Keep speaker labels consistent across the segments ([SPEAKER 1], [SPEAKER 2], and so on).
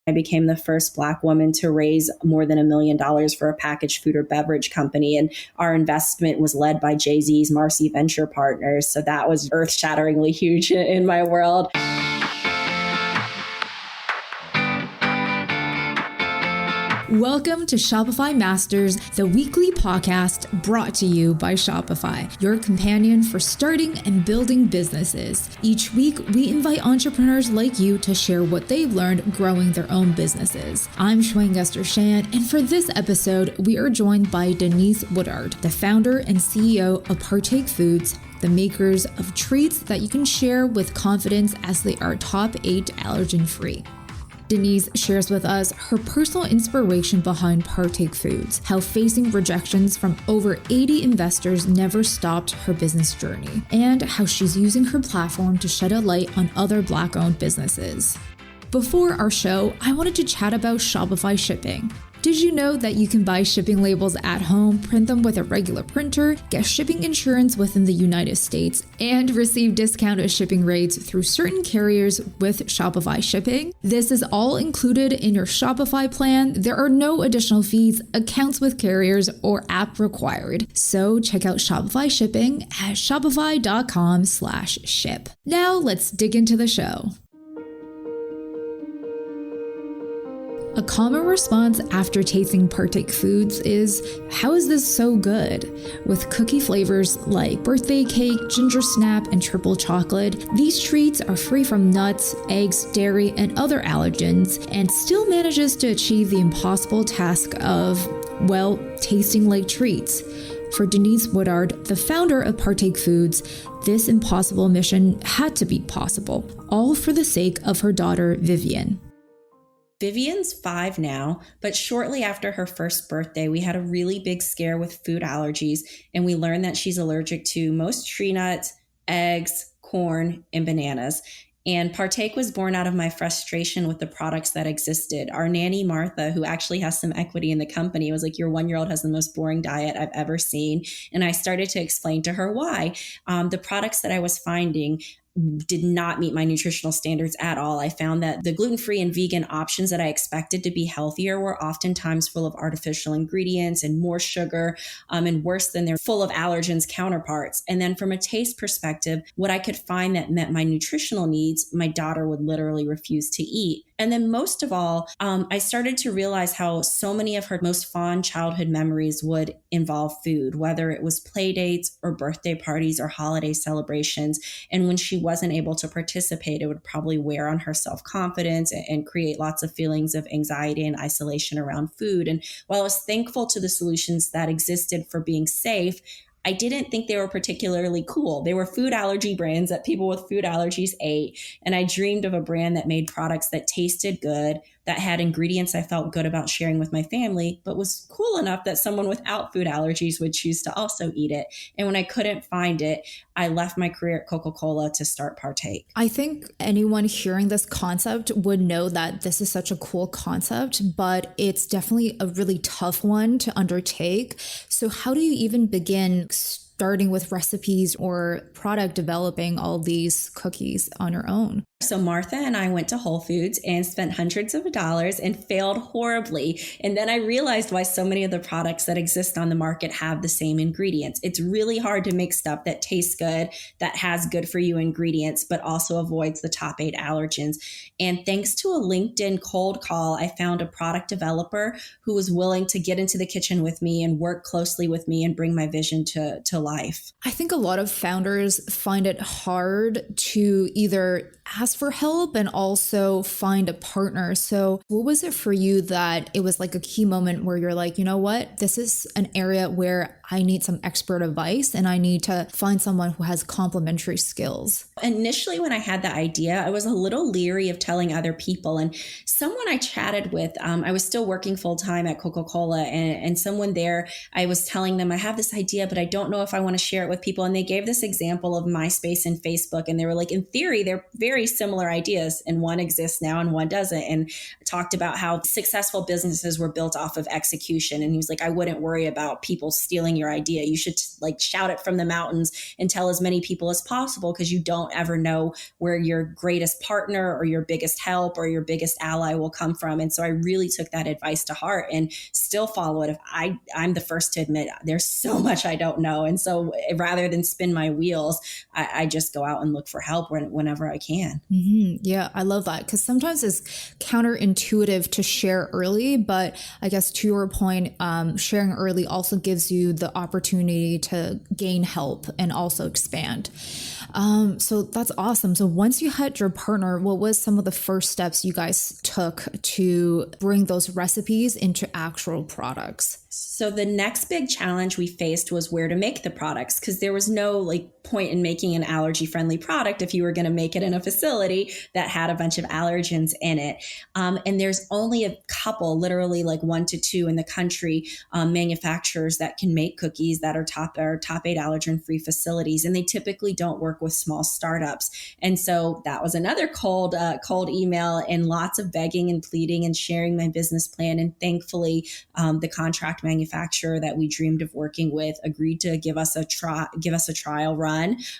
[SPEAKER 1] I became the first Black woman to raise more than $1 million for a packaged food or beverage company. And our investment was led by Jay-Z's Marcy Venture Partners. So that was earth-shatteringly huge in my world.
[SPEAKER 2] Welcome to Shopify Masters, the weekly podcast brought to you by Shopify, your companion for starting and building businesses. Each week, we invite entrepreneurs like you to share what they've learned growing their own businesses. I'm Shwayne Shan, and for this episode, we are joined by Denise Woodard, the founder and CEO of Partake Foods, the makers of treats that you can share with confidence as they are top 8 allergen-free. Denise shares with us her personal inspiration behind Partake Foods, how facing rejections from over 80 investors never stopped her business journey, and how she's using her platform to shed a light on other Black-owned businesses. Before our show, I wanted to chat about Shopify shipping. Did you know that you can buy shipping labels at home, print them with a regular printer, get shipping insurance within the United States, and receive discounted shipping rates through certain carriers with Shopify shipping? This is all included in your Shopify plan. There are no additional fees, accounts with carriers, or app required. So check out Shopify shipping at shopify.com/ship. Now let's dig into the show. A common response after tasting Partake Foods is, how is this so good? With cookie flavors like birthday cake, ginger snap, and triple chocolate, these treats are free from nuts, eggs, dairy, and other allergens, and still manages to achieve the impossible task of, well, tasting like treats. For Denise Woodard, the founder of Partake Foods, this impossible mission had to be possible, all for the sake of her daughter, Vivian.
[SPEAKER 1] Vivian's 5 now, but shortly after her first birthday, we had a really big scare with food allergies, and we learned that she's allergic to most tree nuts, eggs, corn, and bananas. And Partake was born out of my frustration with the products that existed. Our nanny, Martha, who actually has some equity in the company, was like, your 1-year-old has the most boring diet I've ever seen. And I started to explain to her why. The products that I was finding did not meet my nutritional standards at all. I found that the gluten-free and vegan options that I expected to be healthier were oftentimes full of artificial ingredients and more sugar, and worse than their full of allergens counterparts. And then from a taste perspective, what I could find that met my nutritional needs, my daughter would literally refuse to eat. And then most of all, I started to realize how so many of her most fond childhood memories would involve food, whether it was play dates or birthday parties or holiday celebrations. And when she wasn't able to participate, it would probably wear on her self-confidence and create lots of feelings of anxiety and isolation around food. And while I was thankful to the solutions that existed for being safe, I didn't think they were particularly cool. They were food allergy brands that people with food allergies ate. And I dreamed of a brand that made products that tasted good, that had ingredients I felt good about sharing with my family, but was cool enough that someone without food allergies would choose to also eat it. And when I couldn't find it, I left my career at Coca-Cola to start Partake.
[SPEAKER 2] I think anyone hearing this concept would know that this is such a cool concept, but it's definitely a really tough one to undertake. So how do you even begin starting with recipes or product developing all these cookies on your own?
[SPEAKER 1] So Martha and I went to Whole Foods and spent hundreds of dollars and failed horribly. And then I realized why so many of the products that exist on the market have the same ingredients. It's really hard to make stuff that tastes good, that has good for you ingredients, but also avoids the top 8 allergens. And thanks to a LinkedIn cold call, I found a product developer who was willing to get into the kitchen with me and work closely with me and bring my vision to life.
[SPEAKER 2] I think a lot of founders find it hard to either ask for help and also find a partner. So what was it for you that it was like a key moment where you're like, you know what, this is an area where I need some expert advice and I need to find someone who has complementary skills?
[SPEAKER 1] Initially, when I had the idea, I was a little leery of telling other people. And someone I chatted with, I was still working full time at Coca-Cola, and someone there, I was telling them, I have this idea, but I don't know if I want to share it with people. And they gave this example of MySpace and Facebook. And they were like, in theory, they're very similar ideas, and one exists now and one doesn't. And talked about how successful businesses were built off of execution. And he was like, I wouldn't worry about people stealing your idea. You should like shout it from the mountains and tell as many people as possible, because you don't ever know where your greatest partner or your biggest help or your biggest ally will come from. And so I really took that advice to heart and still follow it. I'm the first to admit there's so much I don't know. And so rather than spin my wheels, I just go out and look for help whenever I can.
[SPEAKER 2] Mm-hmm. Yeah, I love that, because sometimes it's counterintuitive to share early, but I guess to your point, sharing early also gives you the opportunity to gain help and also expand. So that's awesome. So once you had your partner, what was some of the first steps you guys took to bring those recipes into actual products?
[SPEAKER 1] So the next big challenge we faced was where to make the products, because there was no like point in making an allergy friendly product if you were going to make it in a facility that had a bunch of allergens in it. And there's only a couple, literally like 1 to 2 in the country, manufacturers that can make cookies that are top 8 allergen free facilities. And they typically don't work with small startups. And so that was another cold email and lots of begging and pleading and sharing my business plan. And thankfully, the contract manufacturer that we dreamed of working with agreed to give us a trial run.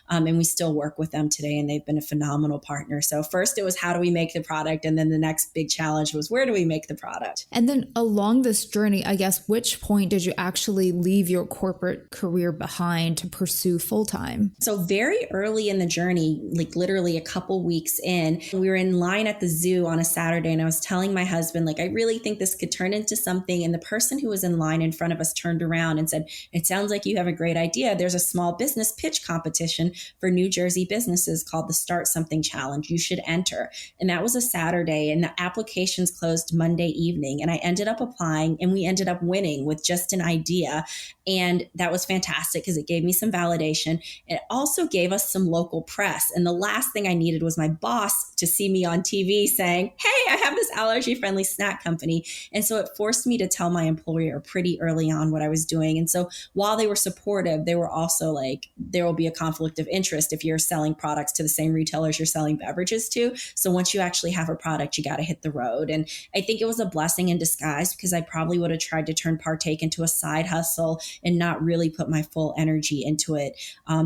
[SPEAKER 1] And we still work with them today, and they've been a phenomenal partner. So first it was, how do we make the product? And then the next big challenge was, where do we make the product?
[SPEAKER 2] And then along this journey, I guess, which point did you actually leave your corporate career behind to pursue full-time?
[SPEAKER 1] So very early in the journey, like literally a couple weeks in, we were in line at the zoo on a Saturday, and I was telling my husband, like, I really think this could turn into something. And the person who was in line in front of us turned around and said, it sounds like you have a great idea. There's a small business pitch competition for New Jersey businesses called the Start Something Challenge. You should enter. And that was a Saturday, and the applications closed Monday evening. And I ended up applying, and we ended up winning with just an idea. And that was fantastic because it gave me some validation. It also gave us some local press. And the last thing I needed was my boss to see me on TV saying, hey, I have this allergy-friendly snack company. And so it forced me to tell my employer pretty early on what I was doing. And so while they were supportive, they were also like, there will be a conflict of interest if you're selling products to the same retailers you're selling beverages to. So once you actually have a product, you got to hit the road. And I think it was a blessing in disguise, because I probably would have tried to turn Partake into a side hustle and not really put my full energy into it,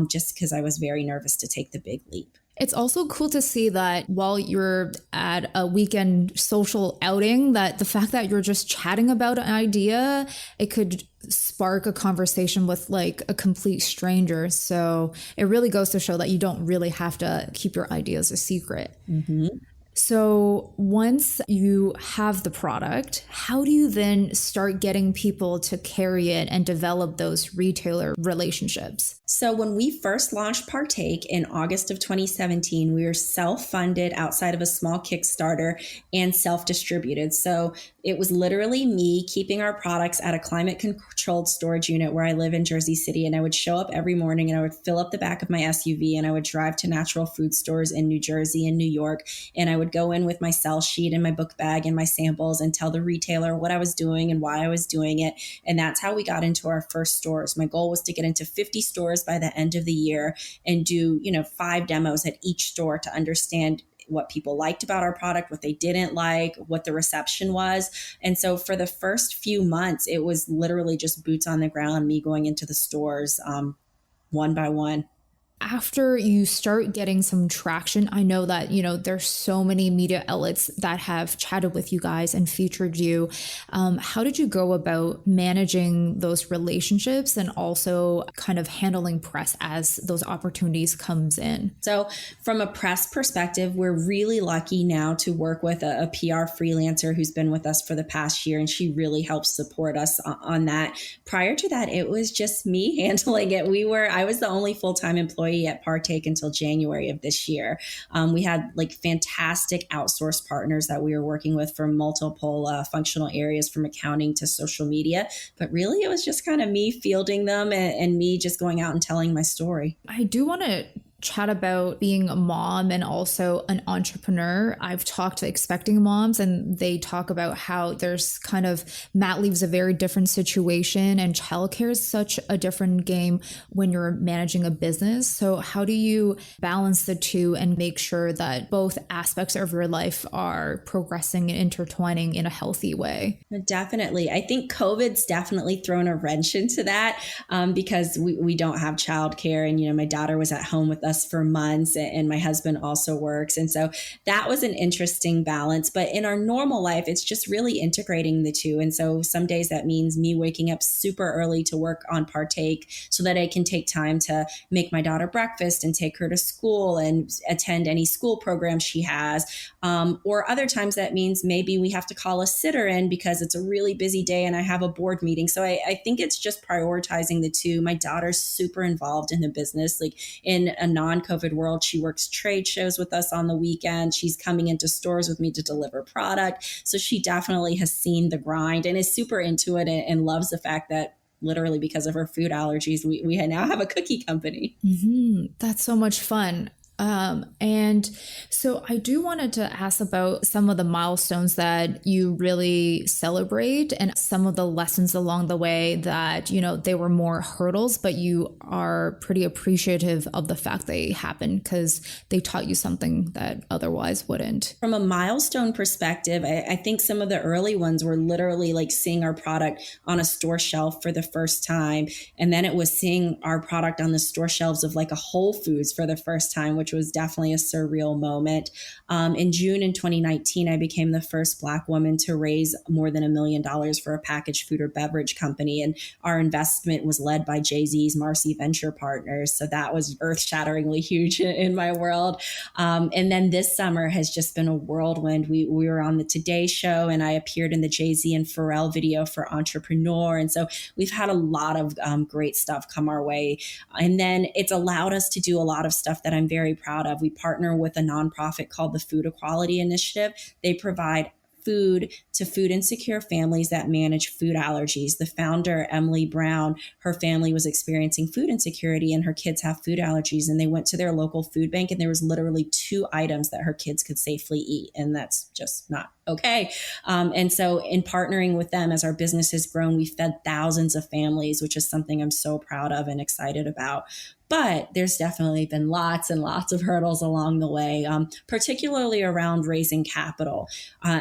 [SPEAKER 1] just because I was very nervous to take the big leap.
[SPEAKER 2] It's also cool to see that while you're at a weekend social outing, that the fact that you're just chatting about an idea, it could spark a conversation with like a complete stranger. So it really goes to show that you don't really have to keep your ideas a secret. Mm-hmm. So once you have the product, how do you then start getting people to carry it and develop those retailer relationships?
[SPEAKER 1] So when we first launched Partake in August of 2017, we were self-funded outside of a small Kickstarter and self-distributed. So it was literally me keeping our products at a climate-controlled storage unit where I live in Jersey City. And I would show up every morning, and I would fill up the back of my SUV, and I would drive to natural food stores in New Jersey and New York. And I would go in with my sell sheet and my book bag and my samples and tell the retailer what I was doing and why I was doing it. And that's how we got into our first stores. My goal was to get into 50 stores by the end of the year and do, 5 demos at each store to understand what people liked about our product, what they didn't like, what the reception was. And so for the first few months, it was literally just boots on the ground, me going into the stores one by one.
[SPEAKER 2] After you start getting some traction, I know that, there's so many media outlets that have chatted with you guys and featured you. How did you go about managing those relationships and also kind of handling press as those opportunities comes in?
[SPEAKER 1] So from a press perspective, we're really lucky now to work with a PR freelancer who's been with us for the past year, and she really helps support us on that. Prior to that, it was just me handling it. I was the only full-time employee at Partake until January of this year. We had like fantastic outsourced partners that we were working with for multiple functional areas, from accounting to social media. But really, it was just kind of me fielding them and me just going out and telling my story.
[SPEAKER 2] I do want to chat about being a mom and also an entrepreneur. I've talked to expecting moms and they talk about how there's kind of mat leave's a very different situation and childcare is such a different game when you're managing a business. So how do you balance the two and make sure that both aspects of your life are progressing and intertwining in a healthy way?
[SPEAKER 1] Definitely. I think COVID's definitely thrown a wrench into that because we don't have childcare. And, my daughter was at home with us for months and my husband also works. And so that was an interesting balance. But in our normal life, it's just really integrating the two. And so some days that means me waking up super early to work on Partake so that I can take time to make my daughter breakfast and take her to school and attend any school programs she has. Or other times that means maybe we have to call a sitter in because it's a really busy day and I have a board meeting. So I think it's just prioritizing the two. My daughter's super involved in the business. Like in a non-COVID world, she works trade shows with us on the weekend. She's coming into stores with me to deliver product. So she definitely has seen the grind and is super into it and loves the fact that literally because of her food allergies, we now have a cookie company.
[SPEAKER 2] Mm-hmm. That's so much fun. And so I do wanted to ask about some of the milestones that you really celebrate and some of the lessons along the way that, they were more hurdles, but you are pretty appreciative of the fact they happened because they taught you something that otherwise wouldn't.
[SPEAKER 1] From a milestone perspective, I think some of the early ones were literally like seeing our product on a store shelf for the first time. And then it was seeing our product on the store shelves of like a Whole Foods for the first time, which was definitely a surreal moment. In June in 2019, I became the first Black woman to raise more than $1 million for a packaged food or beverage company. And our investment was led by Jay-Z's Marcy Venture Partners. So that was earth-shatteringly huge in my world. And then this summer has just been a whirlwind. We were on the Today Show and I appeared in the Jay-Z and Pharrell video for Entrepreneur. And so we've had a lot of great stuff come our way. And then it's allowed us to do a lot of stuff that I'm very proud of. We partner with a nonprofit called the Food Equality Initiative. They provide food to food insecure families that manage food allergies. The founder, Emily Brown, her family was experiencing food insecurity and her kids have food allergies. And they went to their local food bank and there was literally 2 items that her kids could safely eat. And that's just not okay. And so in partnering with them as our business has grown, we fed thousands of families, which is something I'm so proud of and excited about. But there's definitely been lots and lots of hurdles along the way, particularly around raising capital.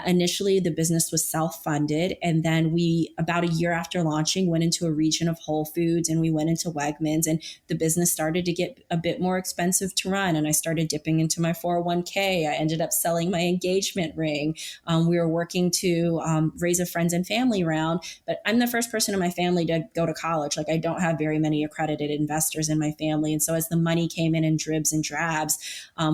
[SPEAKER 1] Initially, the business was self-funded. And then we, about a year after launching, went into a region of Whole Foods and we went into Wegmans and the business started to get a bit more expensive to run. And I started dipping into my 401k. I ended up selling my engagement ring. We were working to raise a friends and family round, but I'm the first person in my family to go to college. Like I don't have very many accredited investors in my family. And so as the money came in dribs and drabs,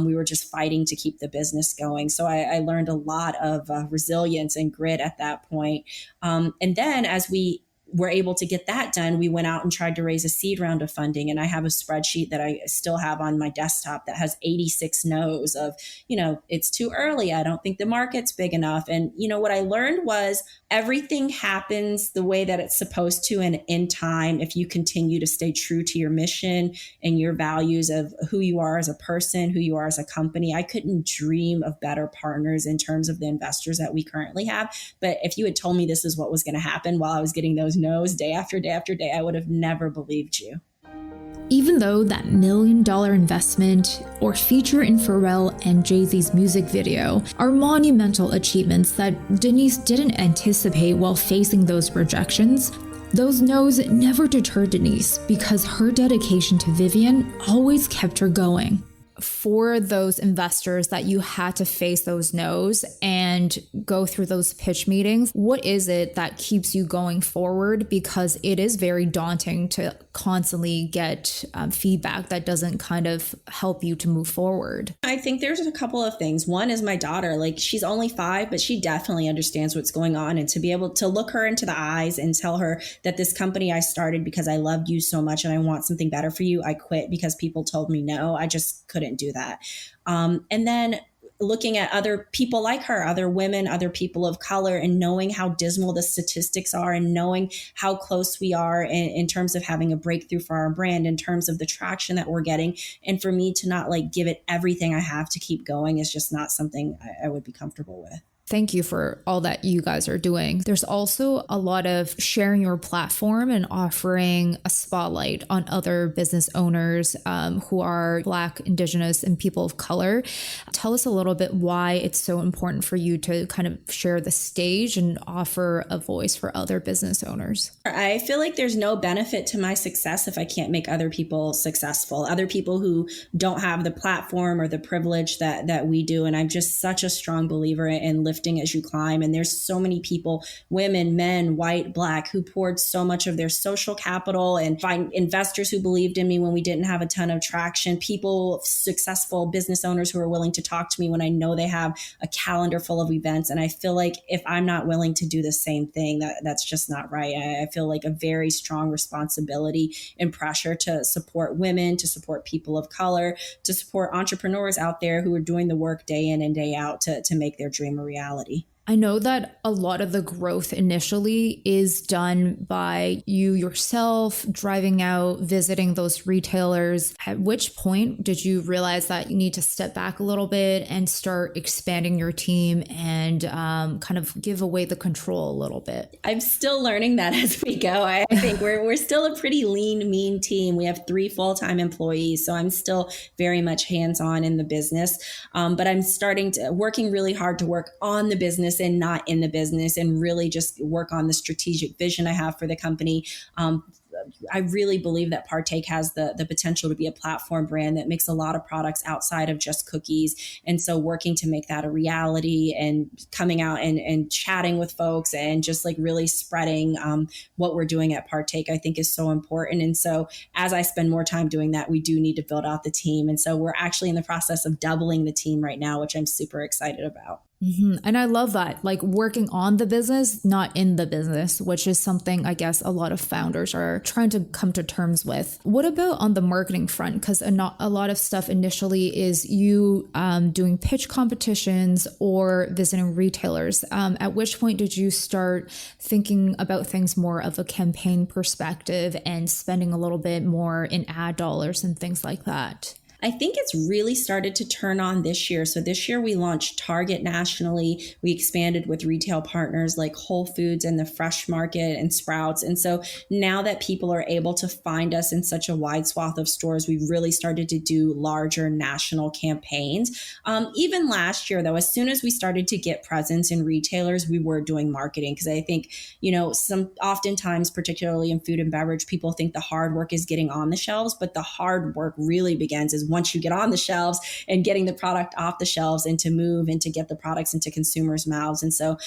[SPEAKER 1] we were just fighting to keep the business going. So I learned a lot of resilience and grit at that point. And then as we were able to get that done, we went out and tried to raise a seed round of funding. And I have a spreadsheet that I still have on my desktop that has 86 no's of, it's too early. I don't think the market's big enough. And, what I learned was everything happens the way that it's supposed to and in time if you continue to stay true to your mission and your values of who you are as a person, who you are as a company. I couldn't dream of better partners in terms of the investors that we currently have. But if you had told me this is what was going to happen while I was getting those no's day after day after day, I would have never believed you.
[SPEAKER 2] Even though that $1 million investment or feature in Pharrell and Jay-Z's music video are monumental achievements that Denise didn't anticipate while facing those rejections, those no's never deterred Denise because her dedication to Vivian always kept her going. For those investors that you had to face those no's and go through those pitch meetings, what is it that keeps you going forward? Because it is very daunting to constantly get feedback that doesn't kind of help you to move forward.
[SPEAKER 1] I think there's a couple of things. One is my daughter, like she's only 5, but she definitely understands what's going on. And to be able to look her into the eyes and tell her that this company I started because I loved you so much and I want something better for you. I quit because people told me no. I just couldn't do that. And then looking at other people like her, other women, other people of color, and knowing how dismal the statistics are and knowing how close we are in terms of having a breakthrough for our brand, in terms of the traction that we're getting. And for me to not like give it everything I have to keep going is just not something I would be comfortable with.
[SPEAKER 2] Thank you for all that you guys are doing. There's also a lot of sharing your platform and offering a spotlight on other business owners who are Black, Indigenous, and people of color. Tell us a little bit why it's so important for you to kind of share the stage and offer a voice for other business owners.
[SPEAKER 1] I feel like there's no benefit to my success if I can't make other people successful, other people who don't have the platform or the privilege that we do. And I'm just such a strong believer in lifting as you climb. And there's so many people, women, men, white, Black, who poured so much of their social capital, and find investors who believed in me when we didn't have a ton of traction, people, successful business owners who are willing to talk to me when I know they have a calendar full of events. And I feel like if I'm not willing to do the same thing, that's just not right. I feel like a very strong responsibility and pressure to support women, to support people of color, to support entrepreneurs out there who are doing the work day in and day out to make their dream a reality.
[SPEAKER 2] I know that a lot of the growth initially is done by you yourself driving out, visiting those retailers. At which point did you realize that you need to step back a little bit and start expanding your team and kind of give away the control a little bit?
[SPEAKER 1] I'm still learning that as we go. I think we're still a pretty lean, mean team. We have 3 full-time employees, so I'm still very much hands-on in the business. But I'm working really hard to work on the business and not in the business, and really just work on the strategic vision I have for the company. I really believe that Partake has the potential to be a platform brand that makes a lot of products outside of just cookies. And so working to make that a reality and coming out and chatting with folks and just like really spreading what we're doing at Partake, I think is so important. And so as I spend more time doing that, we do need to build out the team. And so we're actually in the process of doubling the team right now, which I'm super excited about.
[SPEAKER 2] Mm-hmm. And I love that, like working on the business, not in the business, which is something I guess a lot of founders are trying to come to terms with. What about on the marketing front? Because a lot of stuff initially is you doing pitch competitions or visiting retailers. At which point did you start thinking about things more of a campaign perspective and spending a little bit more in ad dollars and things like that?
[SPEAKER 1] I think it's really started to turn on this year. So this year we launched Target nationally. We expanded with retail partners like Whole Foods and the Fresh Market and Sprouts. And so now that people are able to find us in such a wide swath of stores, we've really started to do larger national campaigns. Even last year, though, as soon as we started to get presence in retailers, we were doing marketing, because I think, oftentimes, particularly in food and beverage, people think the hard work is getting on the shelves, but the hard work really begins is once you get on the shelves and getting the product off the shelves and to move and to get the products into consumers' mouths. And so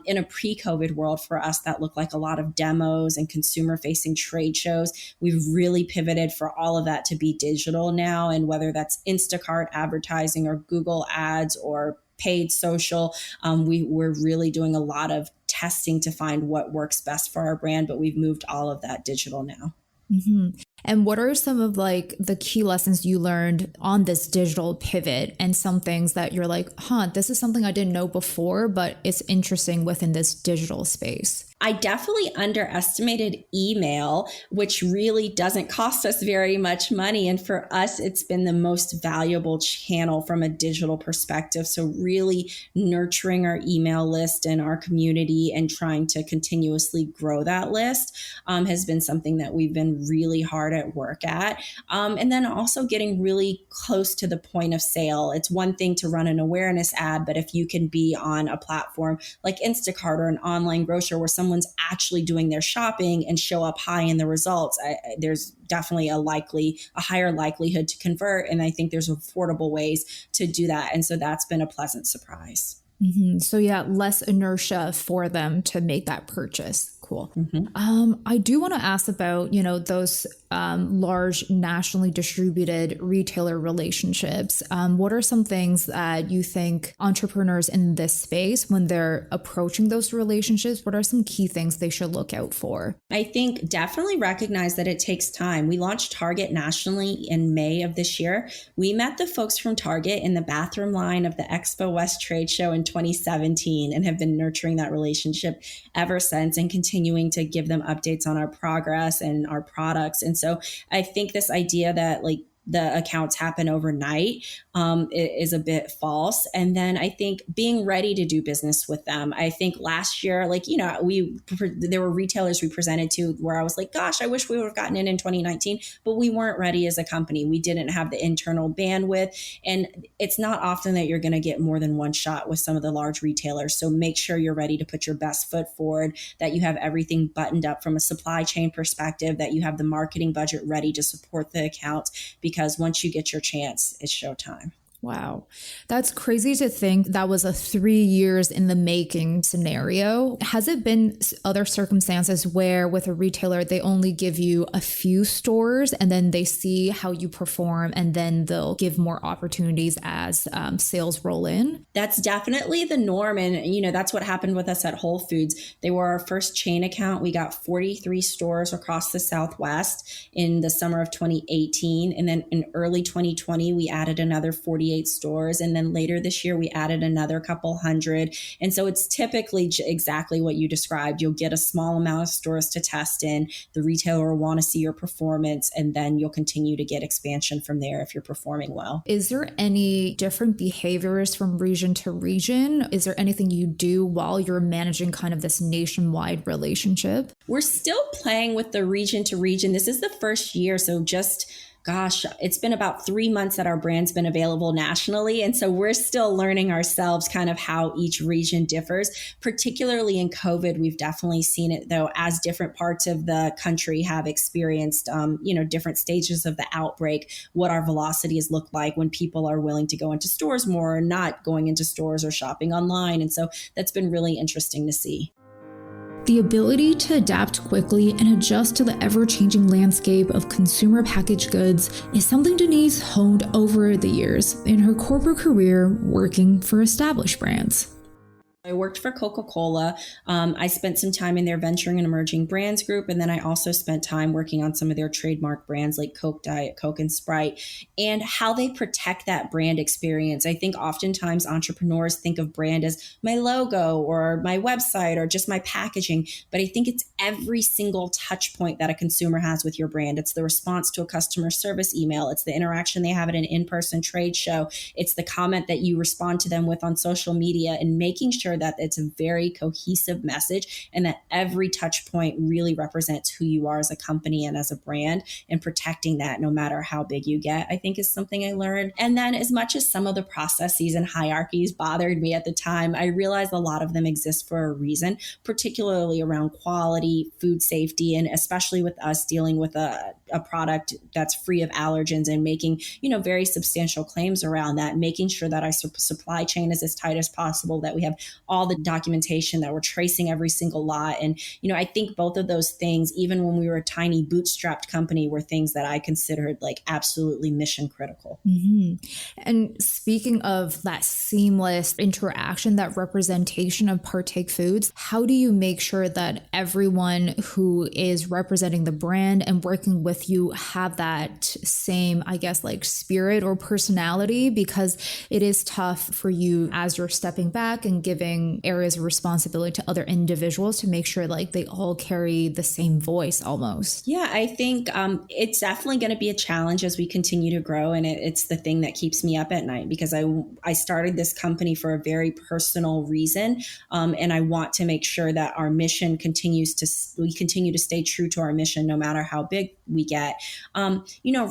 [SPEAKER 1] in a pre-COVID world for us, that looked like a lot of demos and consumer-facing trade shows. We've really pivoted for all of that to be digital now. And whether that's Instacart advertising or Google ads or paid social, we're really doing a lot of testing to find what works best for our brand, but we've moved all of that digital now.
[SPEAKER 2] Mm-hmm. And what are some of like the key lessons you learned on this digital pivot, and some things that you're like, this is something I didn't know before, but it's interesting within this digital space?
[SPEAKER 1] I definitely underestimated email, which really doesn't cost us very much money. And for us, it's been the most valuable channel from a digital perspective. So really nurturing our email list and our community and trying to continuously grow that list has been something that we've been really hard at work at. And then also getting really close to the point of sale. It's one thing to run an awareness ad, but if you can be on a platform like Instacart or an online grocer where someone's actually doing their shopping and show up high in the results, there's definitely a higher likelihood to convert. And I think there's affordable ways to do that. And so that's been a pleasant surprise.
[SPEAKER 2] Mm-hmm. So yeah, less inertia for them to make that purchase. Cool. Mm-hmm. I do want to ask about, those large nationally distributed retailer relationships. What are some things that you think entrepreneurs in this space, when they're approaching those relationships, what are some key things they should look out for?
[SPEAKER 1] I think definitely recognize that it takes time. We launched Target nationally in May of this year. We met the folks from Target in the bathroom line of the Expo West trade show in 2017 and have been nurturing that relationship ever since and continuing to give them updates on our progress and our products. And so I think this idea that like the accounts happen overnight is a bit false. And then I think being ready to do business with them. I think last year, there were retailers we presented to where I was like, gosh, I wish we would have gotten in 2019, but we weren't ready as a company. We didn't have the internal bandwidth. And it's not often that you're going to get more than one shot with some of the large retailers. So make sure you're ready to put your best foot forward, that you have everything buttoned up from a supply chain perspective, that you have the marketing budget ready to support the account, because once you get your chance, it's showtime.
[SPEAKER 2] Wow. That's crazy to think that was a 3 years in the making scenario. Has it been other circumstances where with a retailer, they only give you a few stores and then they see how you perform and then they'll give more opportunities as sales roll in?
[SPEAKER 1] That's definitely the norm. And, that's what happened with us at Whole Foods. They were our first chain account. We got 43 stores across the Southwest in the summer of 2018. And then in early 2020, we added another 48 stores. And then later this year, we added another couple hundred. And so it's typically exactly what you described. You'll get a small amount of stores to test in. The retailer will want to see your performance, and then you'll continue to get expansion from there if you're performing well.
[SPEAKER 2] Is there any different behaviors from region to region? Is there anything you do while you're managing kind of this nationwide relationship?
[SPEAKER 1] We're still playing with the region to region. This is the first year. So it's been about 3 months that our brand's been available nationally. And so we're still learning ourselves kind of how each region differs. Particularly in COVID, we've definitely seen it, though, as different parts of the country have experienced, different stages of the outbreak, what our velocities look like when people are willing to go into stores more or not going into stores or shopping online. And so that's been really interesting to see.
[SPEAKER 2] The ability to adapt quickly and adjust to the ever-changing landscape of consumer packaged goods is something Denise honed over the years in her corporate career working for established brands.
[SPEAKER 1] I worked for Coca-Cola. I spent some time in their venturing and emerging brands group. And then I also spent time working on some of their trademark brands like Coke, Diet Coke, and Sprite, and how they protect that brand experience. I think oftentimes entrepreneurs think of brand as my logo or my website or just my packaging. But I think it's every single touch point that a consumer has with your brand. It's the response to a customer service email. It's the interaction they have at an in-person trade show. It's the comment that you respond to them with on social media, and making sure that it's a very cohesive message and that every touch point really represents who you are as a company and as a brand, and protecting that no matter how big you get, I think is something I learned. And then as much as some of the processes and hierarchies bothered me at the time, I realized a lot of them exist for a reason, particularly around quality, food safety, and especially with us dealing with a product that's free of allergens and making, very substantial claims around that, making sure that our supply chain is as tight as possible, that we have all the documentation, that we're tracing every single lot. And, I think both of those things, even when we were a tiny bootstrapped company, were things that I considered like absolutely mission critical.
[SPEAKER 2] Mm-hmm. And speaking of that seamless interaction, that representation of Partake Foods, how do you make sure that everyone who is representing the brand and working with you have that same, spirit or personality? Because it is tough for you as you're stepping back and giving areas of responsibility to other individuals to make sure they all carry the same voice almost.
[SPEAKER 1] Yeah, I think it's definitely going to be a challenge as we continue to grow. And it's the thing that keeps me up at night, because I started this company for a very personal reason. And I want to make sure that our mission we continue to stay true to our mission, no matter how big we get.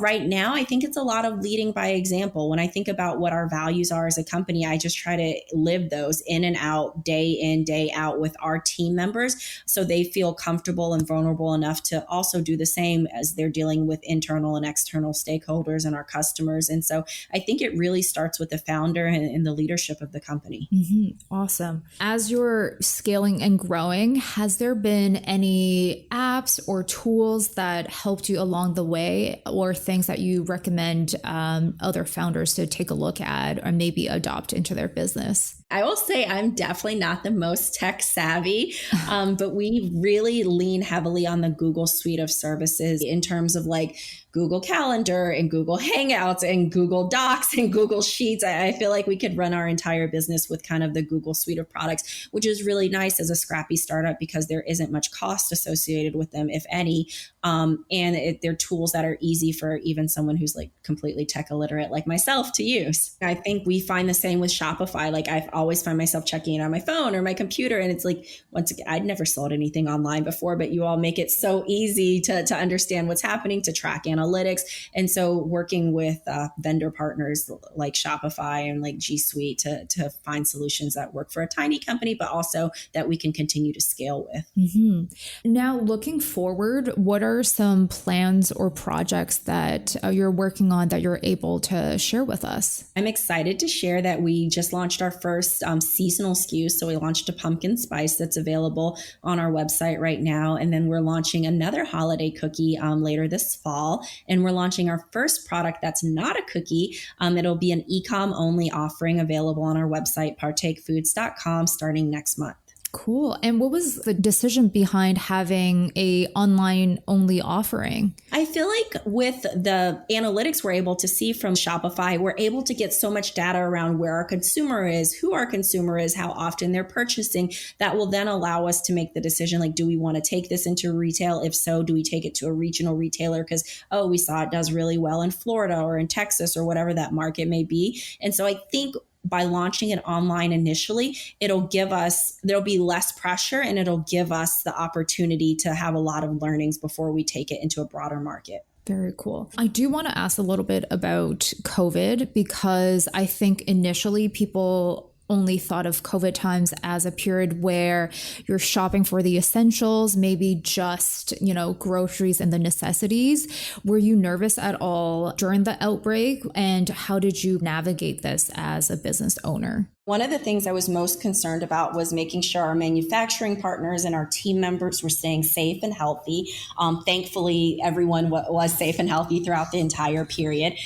[SPEAKER 1] Right now, I think it's a lot of leading by example. When I think about what our values are as a company, I just try to live those in and out, day in, day out with our team members, so they feel comfortable and vulnerable enough to also do the same as they're dealing with internal and external stakeholders and our customers. And so I think it really starts with the founder and the leadership of the company.
[SPEAKER 2] Mm-hmm. Awesome. As you're scaling and growing, has there been any apps or tools that helped helped you along the way, or things that you recommend other founders to take a look at or maybe adopt into their business?
[SPEAKER 1] I will say I'm definitely not the most tech savvy, but we really lean heavily on the Google suite of services in terms of like Google Calendar and Google Hangouts and Google Docs and Google Sheets. I feel like we could run our entire business with kind of the Google suite of products, which is really nice as a scrappy startup because there isn't much cost associated with them, if any. They're tools that are easy for even someone who's like completely tech illiterate like myself to use. I think we find the same with Shopify. Like I've always find myself checking it on my phone or my computer. And it's like, once again, I'd never sold anything online before, but you all make it so easy to understand what's happening, to track analytics. And so working with vendor partners like Shopify and like G Suite to find solutions that work for a tiny company, but also that we can continue to scale with.
[SPEAKER 2] Mm-hmm. Now, looking forward, what are some plans or projects that you're working on that you're able to share with us?
[SPEAKER 1] I'm excited to share that we just launched our first seasonal SKUs. So we launched a pumpkin spice that's available on our website right now. And then we're launching another holiday cookie later this fall. And we're launching our first product that's not a cookie. It'll be an e-com only offering available on our website, partakefoods.com, starting next month.
[SPEAKER 2] Cool. And what was the decision behind having a online only offering?
[SPEAKER 1] I feel like with the analytics we're able to see from Shopify, we're able to get so much data around where our consumer is, who our consumer is, how often they're purchasing. That will then allow us to make the decision, like, do we want to take this into retail? If so, do we take it to a regional retailer? Because, we saw it does really well in Florida or in Texas or whatever that market may be. And so I think by launching it online initially, there'll be less pressure and it'll give us the opportunity to have a lot of learnings before we take it into a broader market.
[SPEAKER 2] Very cool. I do want to ask a little bit about COVID because I think initially people only thought of COVID times as a period where you're shopping for the essentials, maybe just, groceries and the necessities. Were you nervous at all during the outbreak? And how did you navigate this as a business owner?
[SPEAKER 1] One of the things I was most concerned about was making sure our manufacturing partners and our team members were staying safe and healthy. Thankfully, everyone was safe and healthy throughout the entire period.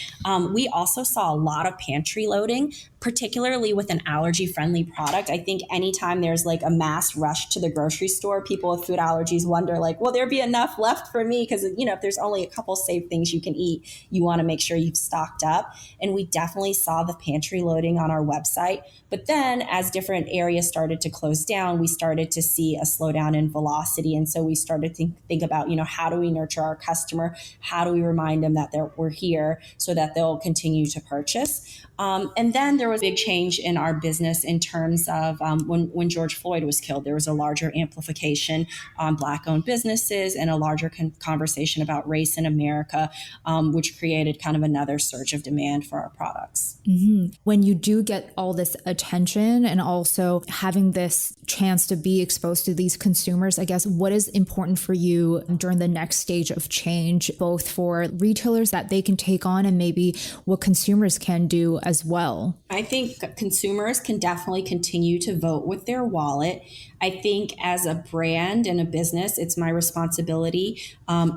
[SPEAKER 1] We also saw a lot of pantry loading, particularly with an allergy-friendly product. I think anytime there's like a mass rush to the grocery store, people with food allergies wonder like, will there be enough left for me? Because, if there's only a couple safe things you can eat, you want to make sure you've stocked up. And we definitely saw the pantry loading on our website. But then as different areas started to close down, we started to see a slowdown in velocity. And so we started to think about, how do we nurture our customer? How do we remind them that we're here so that they'll continue to purchase? And then there was a big change in our business in terms of when George Floyd was killed, there was a larger amplification on Black-owned businesses and a larger conversation about race in America, which created kind of another surge of demand for our products.
[SPEAKER 2] Mm-hmm. When you do get all this attention and also having this chance to be exposed to these consumers, I guess, what is important for you during the next stage of change, both for retailers that they can take on and maybe what consumers can do as well?
[SPEAKER 1] I think consumers can definitely continue to vote with their wallet. I think as a brand and a business, it's my responsibility.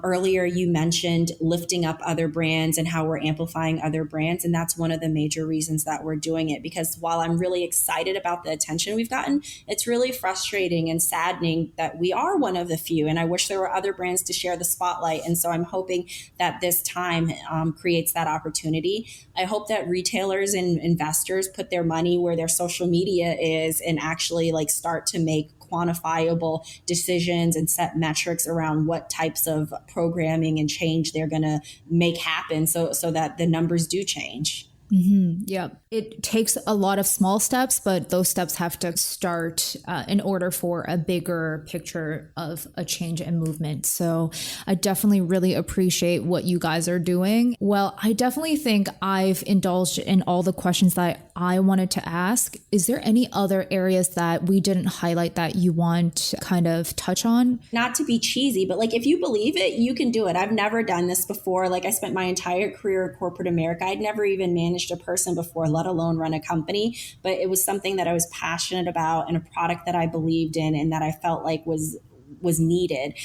[SPEAKER 1] Earlier, you mentioned lifting up other brands and how we're amplifying other brands. And that's one of the major reasons that we're doing it. Because while I'm really excited about the attention we've gotten, it's really frustrating and saddening that we are one of the few. And I wish there were other brands to share the spotlight. And so I'm hoping that this time creates that opportunity. I hope that retailers and investors put their money where their social media is and actually start to make quantifiable decisions and set metrics around what types of programming and change they're going to make happen so that the numbers do change.
[SPEAKER 2] Mm-hmm. Yeah. It takes a lot of small steps, but those steps have to start in order for a bigger picture of a change and movement. So I definitely really appreciate what you guys are doing. Well, I definitely think I've indulged in all the questions that I wanted to ask. Is there any other areas that we didn't highlight that you want to kind of touch on?
[SPEAKER 1] Not to be cheesy, but if you believe it, you can do it. I've never done this before. I spent my entire career in corporate America. I'd never even managed a person before, let alone run a company. But it was something that I was passionate about and a product that I believed in and that I felt like was was needed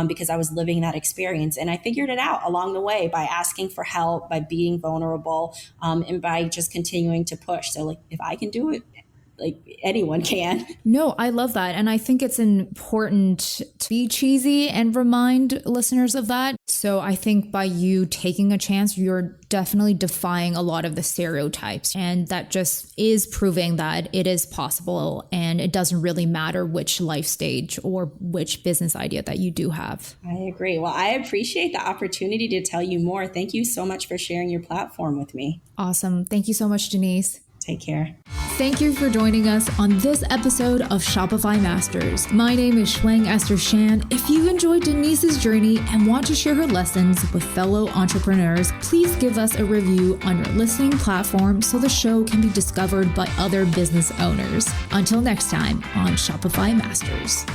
[SPEAKER 1] because I was living that experience. And I figured it out along the way by asking for help, by being vulnerable, and by just continuing to push. So like, if I can do it, like anyone can.
[SPEAKER 2] No, I love that. And I think it's important to be cheesy and remind listeners of that. So I think by you taking a chance, you're definitely defying a lot of the stereotypes. And that just is proving that it is possible and it doesn't really matter which life stage or which business idea that you do have.
[SPEAKER 1] I agree. Well, I appreciate the opportunity to tell you more. Thank you so much for sharing your platform with me.
[SPEAKER 2] Awesome. Thank you so much, Denise.
[SPEAKER 1] Take care.
[SPEAKER 2] Thank you for joining us on this episode of Shopify Masters. My name is Shuang Esther Shan. If you enjoyed Denise's journey and want to share her lessons with fellow entrepreneurs, please give us a review on your listening platform so the show can be discovered by other business owners. Until next time on Shopify Masters.